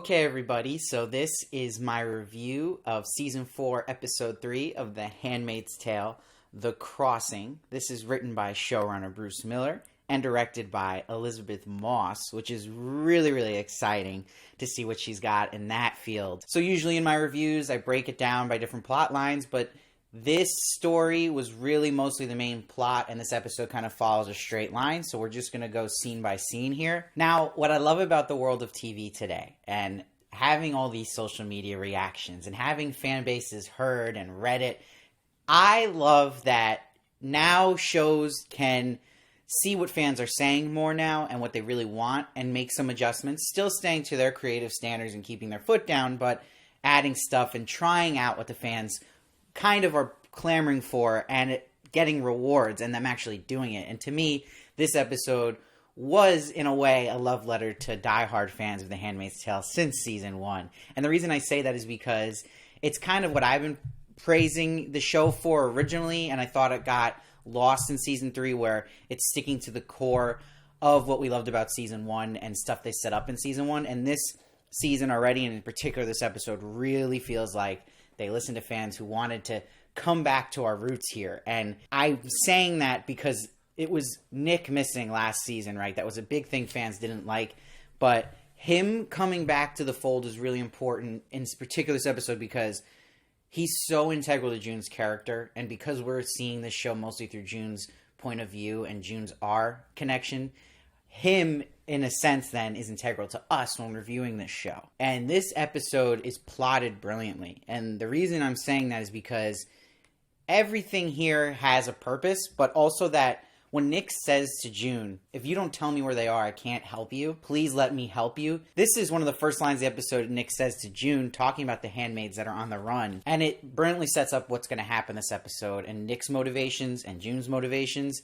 Okay, everybody, so this is my review of Season 4, Episode 3 of The Handmaid's Tale, The Crossing. This is written by showrunner Bruce Miller and directed by Elisabeth Moss, which is really, really exciting to see what she's got in that field. So usually in my reviews, I break it down by different plot lines, but this story was really mostly the main plot, and this episode kind of follows a straight line, so we're just going to go scene by scene here. Now, what I love about the world of TV today, and having all these social media reactions, and having fan bases heard and Reddit, I love that now shows can see what fans are saying more now, and what they really want, and make some adjustments, still staying to their creative standards and keeping their foot down, but adding stuff and trying out what the fans kind of are clamoring for and getting rewards and them actually doing it. And to me, this episode was, in a way, a love letter to diehard fans of The Handmaid's Tale since Season 1. And the reason I say that is because it's kind of what I've been praising the show for originally, and I thought it got lost in Season 3, where it's sticking to the core of what we loved about Season 1 and stuff they set up in Season 1. And this season already, and in particular this episode, really feels like they listened to fans who wanted to come back to our roots here. And I'm saying that because it was Nick missing last season, right? That was a big thing fans didn't like. But him coming back to the fold is really important in this particular episode because he's so integral to June's character. And because we're seeing this show mostly through June's point of view and June's R connection, him, in a sense, then, is integral to us when reviewing this show. And this episode is plotted brilliantly. And the reason I'm saying that is because everything here has a purpose, but also that when Nick says to June, if you don't tell me where they are, I can't help you. Please let me help you. This is one of the first lines of the episode Nick says to June, talking about the handmaids that are on the run. And it brilliantly sets up what's going to happen this episode, and Nick's motivations and June's motivations.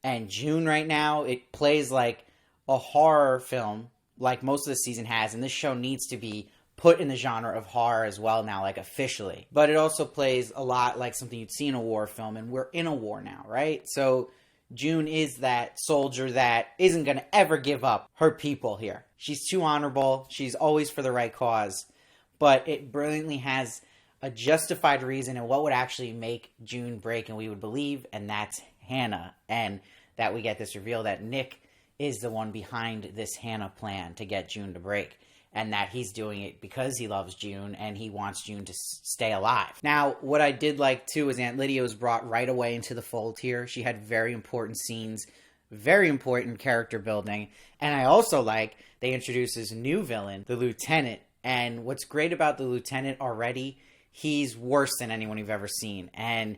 And June right now, it plays like a horror film, like most of the season has, and this show needs to be put in the genre of horror as well now, like officially. But it also plays a lot like something you'd see in a war film, and we're in a war now, right? So June is that soldier that isn't going to ever give up her people here. She's too honorable. She's always for the right cause. But it brilliantly has a justified reason and what would actually make June break, and we would believe, and that's Hannah. And that we get this reveal that Nick is the one behind this Hannah plan to get June to break, and that he's doing it because he loves June and he wants June to stay alive. Now, what I did like too is Aunt Lydia was brought right away into the fold here. She had very important scenes, very important character building, and I also like they introduce this new villain, the lieutenant. And what's great about the lieutenant already, he's worse than anyone you've ever seen, and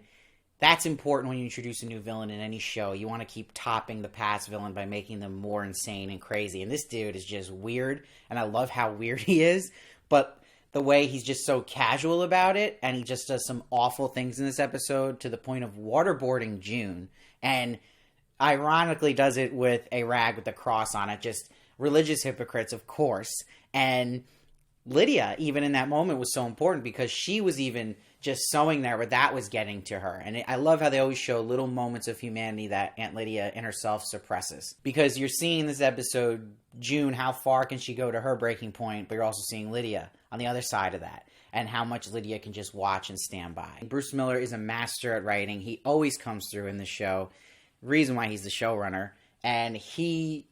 that's important when you introduce a new villain in any show. You want to keep topping the past villain by making them more insane and crazy. And this dude is just weird, and I love how weird he is. But the way he's just so casual about it, and he just does some awful things in this episode to the point of waterboarding June. And ironically does it with a rag with a cross on it. Just religious hypocrites, of course. And Lydia, even in that moment, was so important because she was even just sewing there, but that was getting to her. And I love how they always show little moments of humanity that Aunt Lydia in herself suppresses. Because you're seeing in this episode, June, how far can she go to her breaking point, but you're also seeing Lydia on the other side of that, and how much Lydia can just watch and stand by. Bruce Miller is a master at writing. He always comes through in the show. Reason why he's the showrunner. And he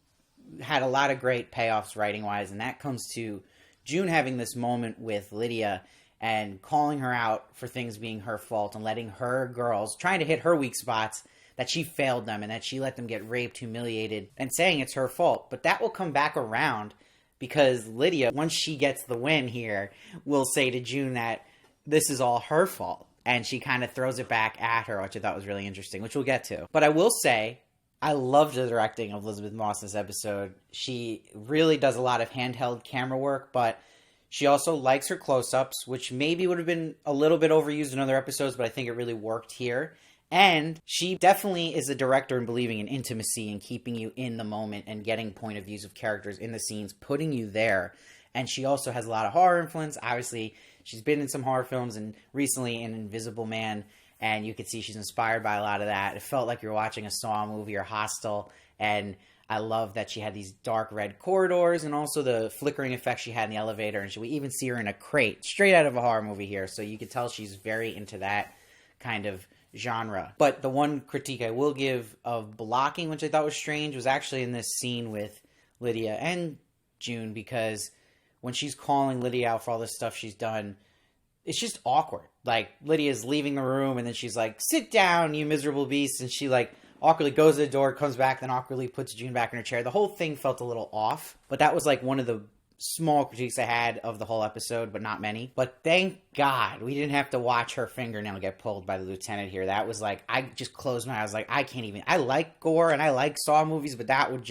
had a lot of great payoffs writing-wise, and that comes to June having this moment with Lydia and calling her out for things being her fault and letting her girls, trying to hit her weak spots, that she failed them and that she let them get raped, humiliated, and saying it's her fault. But that will come back around because Lydia, once she gets the win here, will say to June that this is all her fault. And she kind of throws it back at her, which I thought was really interesting, which we'll get to. But I will say, I loved the directing of Elisabeth Moss in this episode. She really does a lot of handheld camera work, but she also likes her close-ups, which maybe would have been a little bit overused in other episodes, but I think it really worked here. And she definitely is a director in believing in intimacy and keeping you in the moment and getting point of views of characters in the scenes, putting you there. And she also has a lot of horror influence. Obviously, she's been in some horror films and recently in Invisible Man, and you could see she's inspired by a lot of that. It felt like you're watching a Saw movie or Hostel, and I love that she had these dark red corridors and also the flickering effect she had in the elevator. And we even see her in a crate, straight out of a horror movie here. So you can tell she's very into that kind of genre. But the one critique I will give of blocking, which I thought was strange, was actually in this scene with Lydia and June, because when she's calling Lydia out for all this stuff she's done, it's just awkward. Like, Lydia's leaving the room, and then she's like, sit down, you miserable beast, and she, like, awkwardly goes to the door, comes back, then awkwardly puts June back in her chair. The whole thing felt a little off, but that was, like, one of the small critiques I had of the whole episode, but not many. But thank God we didn't have to watch her fingernail get pulled by the lieutenant here. That was, like, I just closed my eyes. I was like, I can't even... I like gore, and I like Saw movies, but that would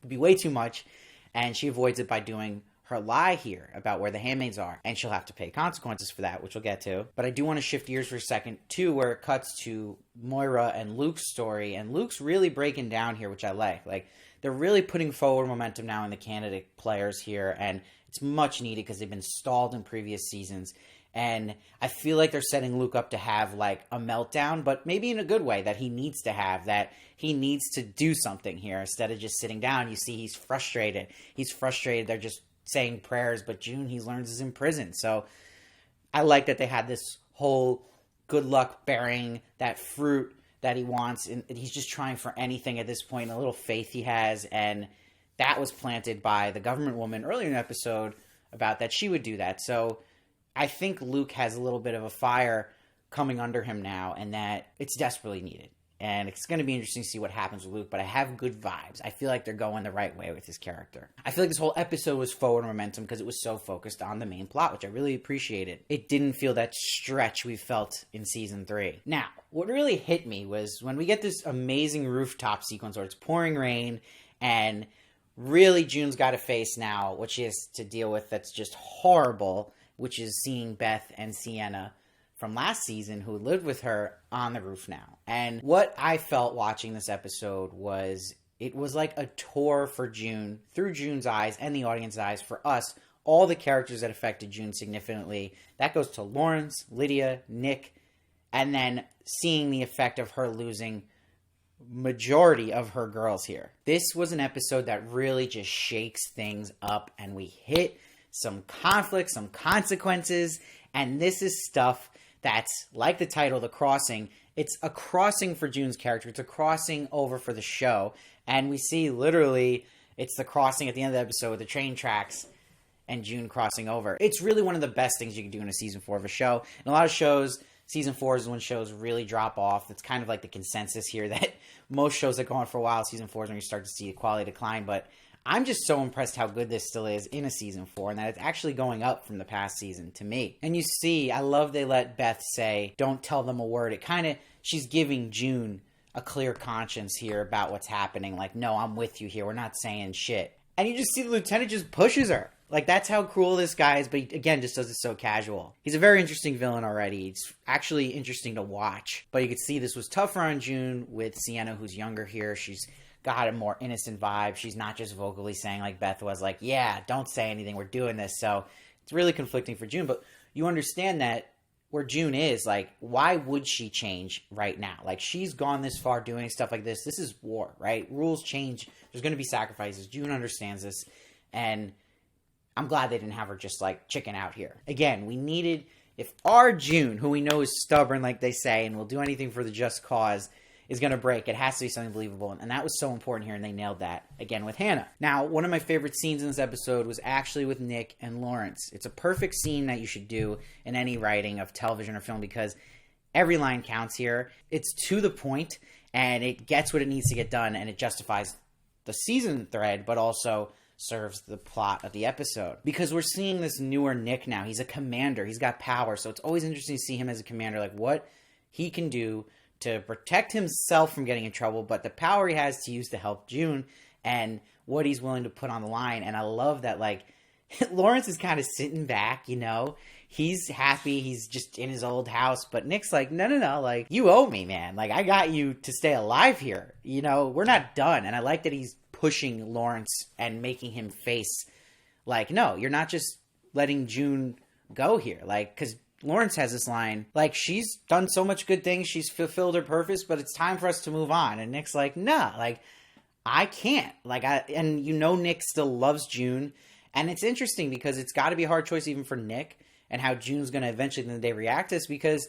be way too much, and she avoids it by doing her lie here about where the handmaids are, and she'll have to pay consequences for that, which we'll get to. But I do want to shift gears for a second to where it cuts to Moira and Luke's story, and Luke's really breaking down here, which I like. Like, they're really putting forward momentum now in the candidate players here, and it's much needed because they've been stalled in previous seasons. And I feel like they're setting Luke up to have, like, a meltdown, but maybe in a good way that he needs to have, that he needs to do something here instead of just sitting down. You see he's frustrated. They're just saying prayers, but June, he learns, is in prison. So I like that they had this whole good luck bearing that fruit that he wants, and he's just trying for anything at this point, a little faith he has, and that was planted by the government woman earlier in the episode about that she would do that. So I think Luke has a little bit of a fire coming under him now, and that it's desperately needed. And it's going to be interesting to see what happens with Luke, but I have good vibes. I feel like they're going the right way with his character. I feel like this whole episode was forward momentum because it was so focused on the main plot, which I really appreciated. It didn't feel that stretch we felt in season 3. Now, what really hit me was when we get this amazing rooftop sequence where it's pouring rain, and really June's got to face now what she has to deal with that's just horrible, which is seeing Beth and Sienna from last season, who lived with her, on the roof now. And what I felt watching this episode was, it was like a tour for June, through June's eyes and the audience's eyes, for us, all the characters that affected June significantly. That goes to Lawrence, Lydia, Nick, and then seeing the effect of her losing majority of her girls here. This was an episode that really just shakes things up, and we hit some conflict, some consequences, and this is stuff that's, like the title, The Crossing. It's a crossing for June's character. It's a crossing over for the show. And we see, literally, it's the crossing at the end of the episode with the train tracks and June crossing over. It's really one of the best things you can do in a season 4 of a show. In a lot of shows, season 4 is when shows really drop off. It's kind of like the consensus here that most shows that go on for a while, season 4 is when you start to see a quality decline. But I'm just so impressed how good this still is in a season 4, and that it's actually going up from the past season to me. And you see, I love they let Beth say, don't tell them a word. It kind of, she's giving June a clear conscience here about what's happening. Like, no, I'm with you here. We're not saying shit. And you just see the lieutenant just pushes her. Like, that's how cruel this guy is, but he, again, just does it so casual. He's a very interesting villain already. It's actually interesting to watch. But you could see this was tougher on June with Sienna, who's younger here. She's got a more innocent vibe. She's not just vocally saying, like Beth was, like, yeah, don't say anything, we're doing this. So it's really conflicting for June. But you understand that where June is, like, why would she change right now? Like, she's gone this far doing stuff like this. This is war, right? Rules change. There's going to be sacrifices. June understands this. And I'm glad they didn't have her just, like, chicken out here. Again, we needed, if our June, who we know is stubborn, like they say, and will do anything for the just cause, is going to break, it has to be something believable. And that was so important here, and they nailed that, again, with Hannah. Now, one of my favorite scenes in this episode was actually with Nick and Lawrence. It's a perfect scene that you should do in any writing of television or film, because every line counts here. It's to the point, and it gets what it needs to get done, and it justifies the season thread, but also serves the plot of the episode. Because we're seeing this newer Nick now. He's a commander. He's got power, so it's always interesting to see him as a commander, like what he can do to protect himself from getting in trouble, but the power he has to use to help June, and what he's willing to put on the line. And I love that, like, Lawrence is kind of sitting back, you know? He's happy, he's just in his old house, but Nick's like, no, like, you owe me, man. Like, I got you to stay alive here. You know, we're not done. And I like that he's pushing Lawrence and making him face, like, no, you're not just letting June go here. Like, because Lawrence has this line, like, she's done so much good things, she's fulfilled her purpose, but it's time for us to move on. And Nick's like, nah, like, I can't. And Nick still loves June. And it's interesting because it's got to be a hard choice even for Nick and how June's going to eventually in the day react to this, because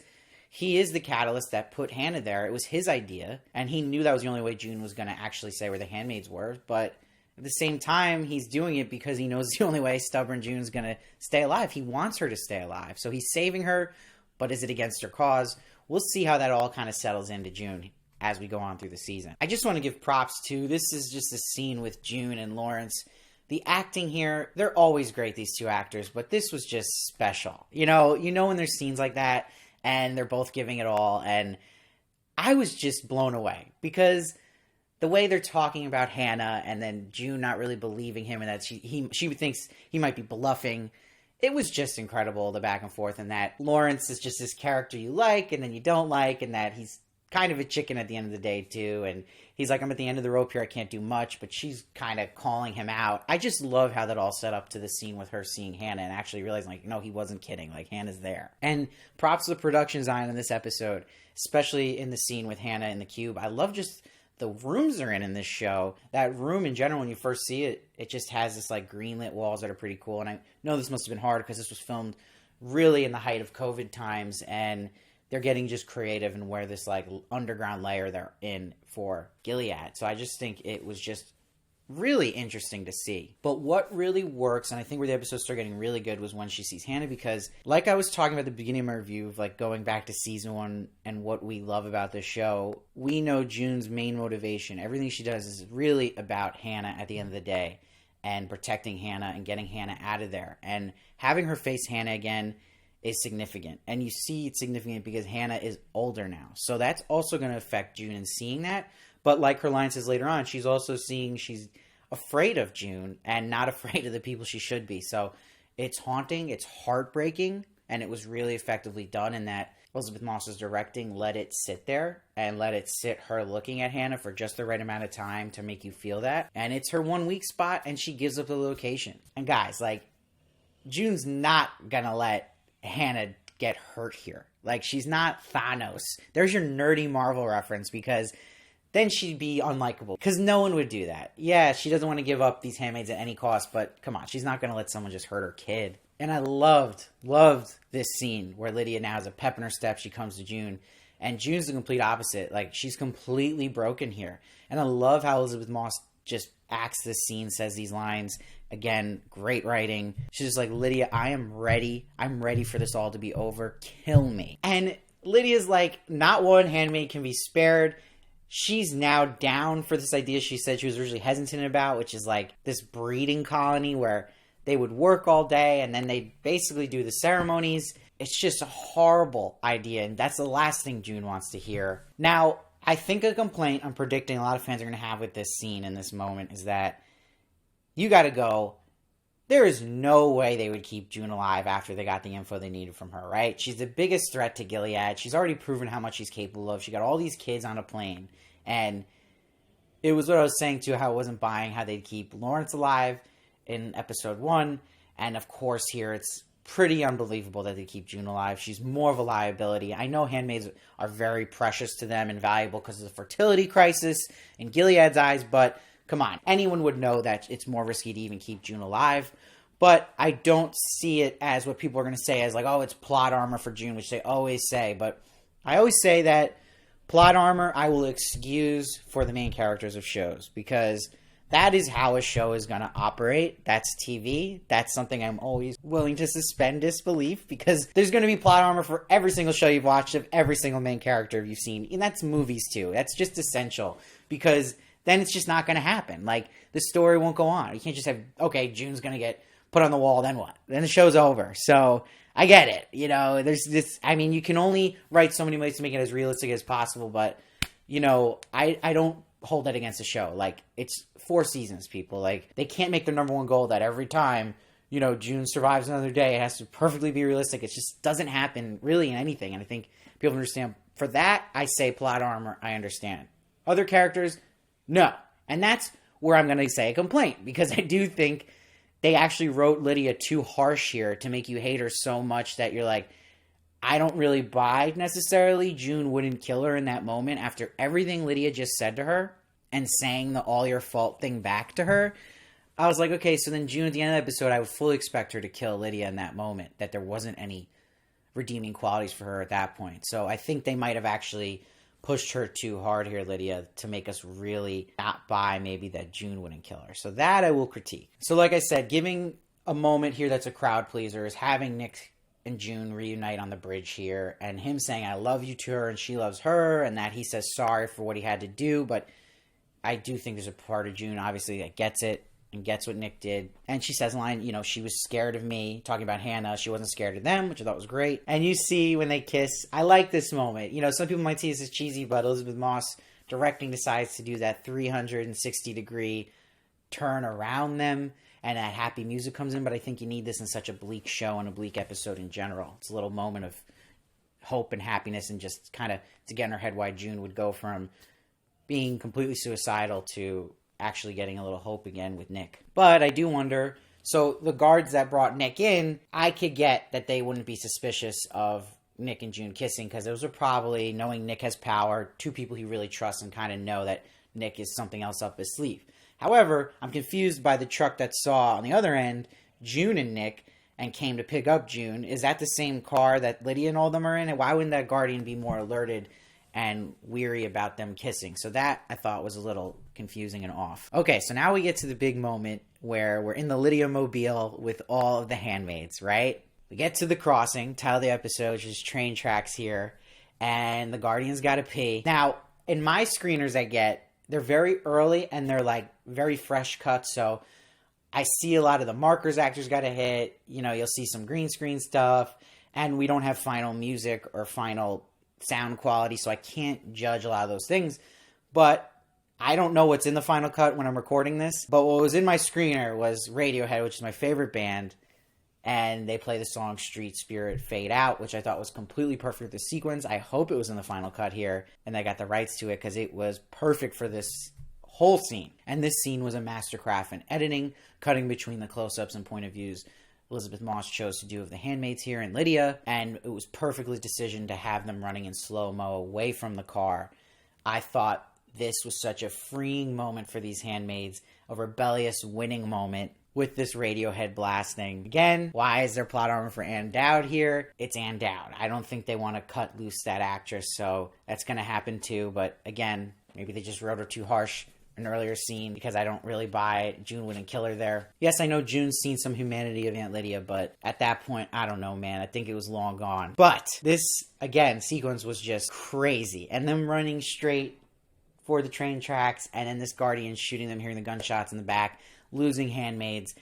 he is the catalyst that put Hannah there. It was his idea, and he knew that was the only way June was going to actually say where the handmaids were. But at the same time, he's doing it because he knows the only way stubborn June's going to stay alive. He wants her to stay alive. So he's saving her, but is it against her cause? We'll see how that all kind of settles into June as we go on through the season. I just want to give props to, this is just a scene with June and Lawrence. The acting here, they're always great, these two actors, but this was just special. When there's scenes like that, and they're both giving it all, and I was just blown away, because the way they're talking about Hannah, and then June not really believing him, and that she thinks he might be bluffing, it was just incredible, the back and forth, and that Lawrence is just this character you like, and then you don't like, and that he's kind of a chicken at the end of the day, too, and he's like, I'm at the end of the rope here, I can't do much, but she's kind of calling him out. I just love how that all set up to the scene with her seeing Hannah and actually realizing, no, he wasn't kidding, Hannah's there. And props to the production design in this episode, especially in the scene with Hannah in the cube. I love just the rooms they're in this show. That room in general, when you first see it, it just has this green lit walls that are pretty cool, and I know this must have been hard because this was filmed really in the height of COVID times, and they're getting just creative and where this underground layer they're in for Gilead. So I just think it was just really interesting to see. But what really works, and I think where the episode started getting really good, was when she sees Hannah, because like I was talking about at the beginning of my review of going back to season 1 and what we love about this show, we know June's main motivation, everything she does is really about Hannah at the end of the day and protecting Hannah and getting Hannah out of there. And having her face Hannah again is significant. And you see it's significant because Hannah is older now. So that's also going to affect June in seeing that. But like her line says later on, she's also seeing she's afraid of June and not afraid of the people she should be. So it's haunting, it's heartbreaking, and it was really effectively done in that Elisabeth Moss's directing let it sit there and let it sit her looking at Hannah for just the right amount of time to make you feel that. And it's her one weak spot, and she gives up the location. And guys, June's not gonna let Hannah get hurt here. She's not Thanos. There's your nerdy Marvel reference, because then she'd be unlikable, because no one would do that. Yeah, she doesn't want to give up these handmaids at any cost, but come on, she's not going to let someone just hurt her kid. And I loved this scene where Lydia now has a pep in her step. She comes to June, and June's the complete opposite. She's completely broken here. And I love how Elisabeth Moss just acts this scene, says these lines. Again, great writing. She's just like, Lydia, I am ready. I'm ready for this all to be over. Kill me. And Lydia's like, not one handmaid can be spared. She's now down for this idea she said she was originally hesitant about, which is this breeding colony where they would work all day and then they basically do the ceremonies. It's just a horrible idea, and that's the last thing June wants to hear. Now, I think a complaint I'm predicting a lot of fans are going to have with this scene in this moment is that you got to go, there is no way they would keep June alive after they got the info they needed from her, right? She's the biggest threat to Gilead. She's already proven how much she's capable of. She got all these kids on a plane. And it was what I was saying, too, how I wasn't buying how they'd keep Lawrence alive in episode 1. And, of course, here it's pretty unbelievable that they keep June alive. She's more of a liability. I know handmaids are very precious to them and valuable because of the fertility crisis in Gilead's eyes, but come on, anyone would know that it's more risky to even keep June alive. But I don't see it as what people are going to say as it's plot armor for June, which they always say. But I always say that plot armor I will excuse for the main characters of shows, because that is how a show is going to operate. That's TV. That's something I'm always willing to suspend disbelief, because there's going to be plot armor for every single show you've watched of every single main character you've seen. And that's movies too. That's just essential, because then it's just not going to happen. The story won't go on. You can't just have, okay, June's going to get put on the wall, then what? Then the show's over. So I get it. There's this, you can only write so many ways to make it as realistic as possible, but, I don't hold that against the show. It's 4 seasons, people. They can't make their number one goal that every time, June survives another day, it has to perfectly be realistic. It just doesn't happen really in anything. And I think people understand. For that, I say plot armor, I understand. Other characters, no. And that's where I'm going to say a complaint, because I do think they actually wrote Lydia too harsh here to make you hate her so much that you're like, I don't really buy necessarily June wouldn't kill her in that moment after everything Lydia just said to her. and saying the all your fault thing back to her, I was like, okay, so then June at the end of the episode, I would fully expect her to kill Lydia in that moment, that there wasn't any redeeming qualities for her at that point. So I think they might have actually pushed her too hard here, Lydia, to make us really not buy maybe that June wouldn't kill her. So that I will critique. So like I said, giving a moment here that's a crowd pleaser is having Nick and June reunite on the bridge here, and him saying I love you to her and she loves her, and that he says sorry for what he had to do. But I do think there's a part of June, obviously, that gets it and gets what Nick did. And she says a line, you know, she was scared of me, talking about Hannah. She wasn't scared of them, which I thought was great. And you see when they kiss, I like this moment. You know, some people might see this as cheesy, but Elisabeth Moss directing decides to do that 360-degree turn around them, and that happy music comes in. But I think you need this in such a bleak show and a bleak episode in general. It's a little moment of hope and happiness, and just kind of to get in her head why June would go from being completely suicidal to actually getting a little hope again with Nick. But I do wonder, so the guards that brought Nick in, I could get that they wouldn't be suspicious of Nick and June kissing, because those are probably, knowing Nick has power, two people he really trusts and kind of know that Nick is something else up his sleeve. However, I'm confused by the truck that saw on the other end June and Nick and came to pick up June. Is that the same car that Lydia and all them are in? And why wouldn't that guardian be more alerted and weary about them kissing? So that I thought was a little confusing and off. Okay, so now we get to the big moment where we're in the Lydia mobile with all of the handmaids, right? We get to the crossing, title of the episode, which is train tracks here, and the guardian's got to pee. Now, in my screeners I get, they're very early and they're like very fresh cuts, so I see a lot of the markers actors got to hit. You know, you'll see some green screen stuff, and we don't have final music or final sound quality, so I can't judge a lot of those things. But I don't know what's in the final cut when I'm recording this, but what was in my screener was Radiohead, which is my favorite band, and they play the song Street Spirit Fade Out, which I thought was completely perfect for the sequence. I hope it was in the final cut here, and they got the rights to it, because it was perfect for this whole scene. And this scene was a mastercraft in editing, cutting between the close-ups and point of views Elisabeth Moss chose to do of the handmaids here and Lydia, and it was perfectly decision to have them running in slow-mo away from the car. I thought this was such a freeing moment for these handmaids, a rebellious winning moment with this Radiohead blasting. Again, why is there plot armor for Ann Dowd here? It's Ann Dowd. I don't think they want to cut loose that actress, so that's going to happen too. But again, maybe they just wrote her too harsh an earlier scene, because I don't really buy June wouldn't kill her there. Yes, I know June's seen some humanity of Aunt Lydia, but at that point, I don't know, man. I think it was long gone. But this, again, sequence was just crazy. And them running straight for the train tracks, and then this guardian shooting them, hearing the gunshots in the back, losing handmaids.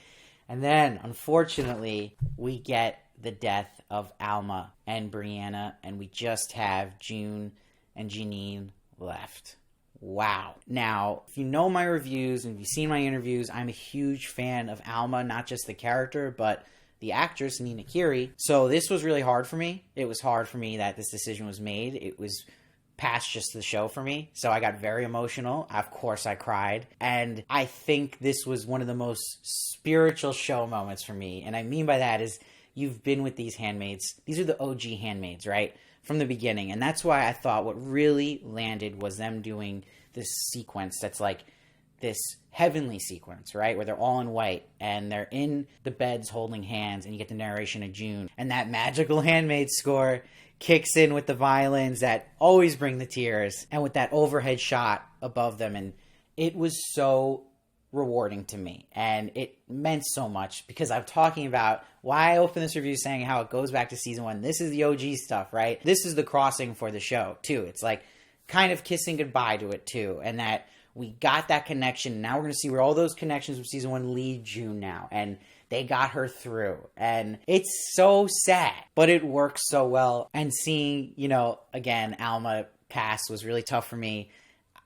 And then, unfortunately, we get the death of Alma and Brianna, and we just have June and Janine left. Wow. Now, if you know my reviews and if you've seen my interviews, I'm a huge fan of Alma, not just the character, but the actress, Nina Kiri. So this was really hard for me. It was hard for me that this decision was made. It was past just the show for me. So I got very emotional. Of course, I cried. And I think this was one of the most spiritual show moments for me. And I mean by that is, you've been with these handmaids. These are the OG handmaids, right? From the beginning. And that's why I thought what really landed was them doing this sequence that's like this heavenly sequence, right? Where they're all in white and they're in the beds holding hands, and you get the narration of June. And that magical handmaid score kicks in with the violins that always bring the tears, and with that overhead shot above them. And it was so rewarding to me, and it meant so much, because I'm talking about why I opened this review saying how it goes back to season 1. This is the OG stuff, right? This is the crossing for the show too. It's like kind of kissing goodbye to it too, and that we got that connection. Now we're going to see where all those connections from season 1 lead June now, and they got her through, and it's so sad, but it works so well. And seeing, you know, again, Alma pass was really tough for me.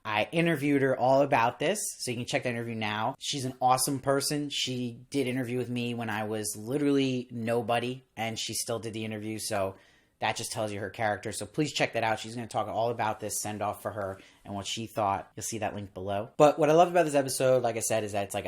I interviewed her all about this, so you can check that interview now. She's an awesome person. She did interview with me when I was literally nobody, and she still did the interview, so that just tells you her character. So please check that out. She's going to talk all about this send-off for her and what she thought. You'll see that link below. But what I love about this episode, like I said, is that it's like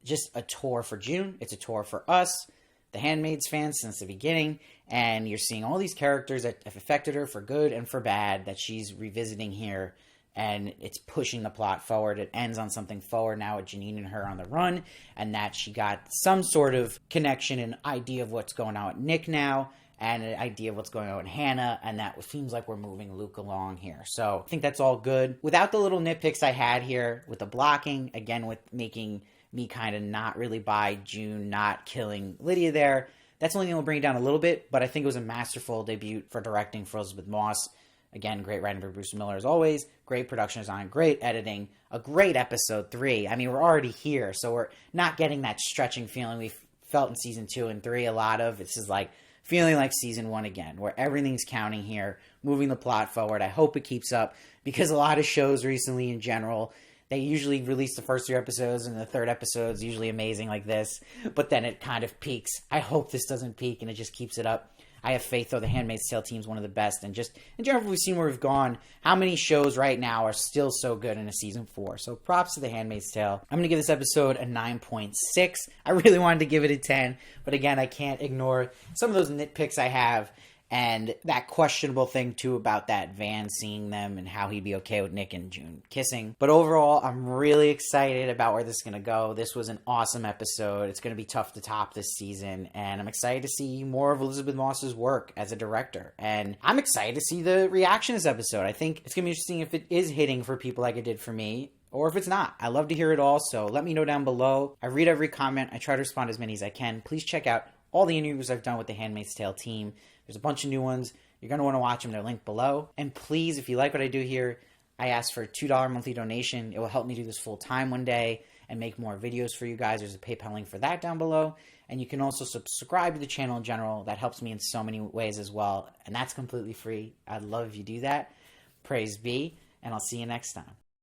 just a tour for June. It's a tour for us, the Handmaids fans, since the beginning. And you're seeing all these characters that have affected her for good and for bad that she's revisiting here. and it's pushing the plot forward. It ends on something forward now with Janine and her on the run, and that she got some sort of connection and idea of what's going on with Nick now, and an idea of what's going on with Hannah, and that seems like we're moving Luke along here. So I think that's all good. Without the little nitpicks I had here with the blocking, again, with making me kind of not really buy June not killing Lydia there, that's only going to bring it down a little bit, but I think it was a masterful debut for directing for Elisabeth Moss. Again, great writing for Bruce Miller as always, great production design, great editing, a great episode 3. I mean, we're already here, so we're not getting that stretching feeling we felt in season 2 and 3 a lot of. It's just like feeling like season 1 again, where everything's counting here, moving the plot forward. I hope it keeps up, because a lot of shows recently in general, they usually release the first 3 episodes, and the third episode is usually amazing like this, but then it kind of peaks. I hope this doesn't peak and it just keeps it up. I have faith, though. The Handmaid's Tale team is one of the best, and just in general, we've seen where we've gone. How many shows right now are still so good in a season 4? So props to The Handmaid's Tale. I'm going to give this episode a 9.6. I really wanted to give it a 10, but again, I can't ignore some of those nitpicks I have, and that questionable thing, too, about that Van seeing them and how he'd be okay with Nick and June kissing. But overall, I'm really excited about where this is going to go. This was an awesome episode. It's going to be tough to top this season, and I'm excited to see more of Elisabeth Moss's work as a director. And I'm excited to see the reaction to this episode. I think it's going to be interesting if it is hitting for people like it did for me, or if it's not. I love to hear it all, so let me know down below. I read every comment. I try to respond as many as I can. Please check out all the interviews I've done with the Handmaid's Tale team. There's a bunch of new ones. You're going to want to watch them. They're linked below. And please, if you like what I do here, I ask for a $2 monthly donation. It will help me do this full time one day and make more videos for you guys. There's a PayPal link for that down below. And you can also subscribe to the channel in general. That helps me in so many ways as well. And that's completely free. I'd love if you do that. Praise be. And I'll see you next time.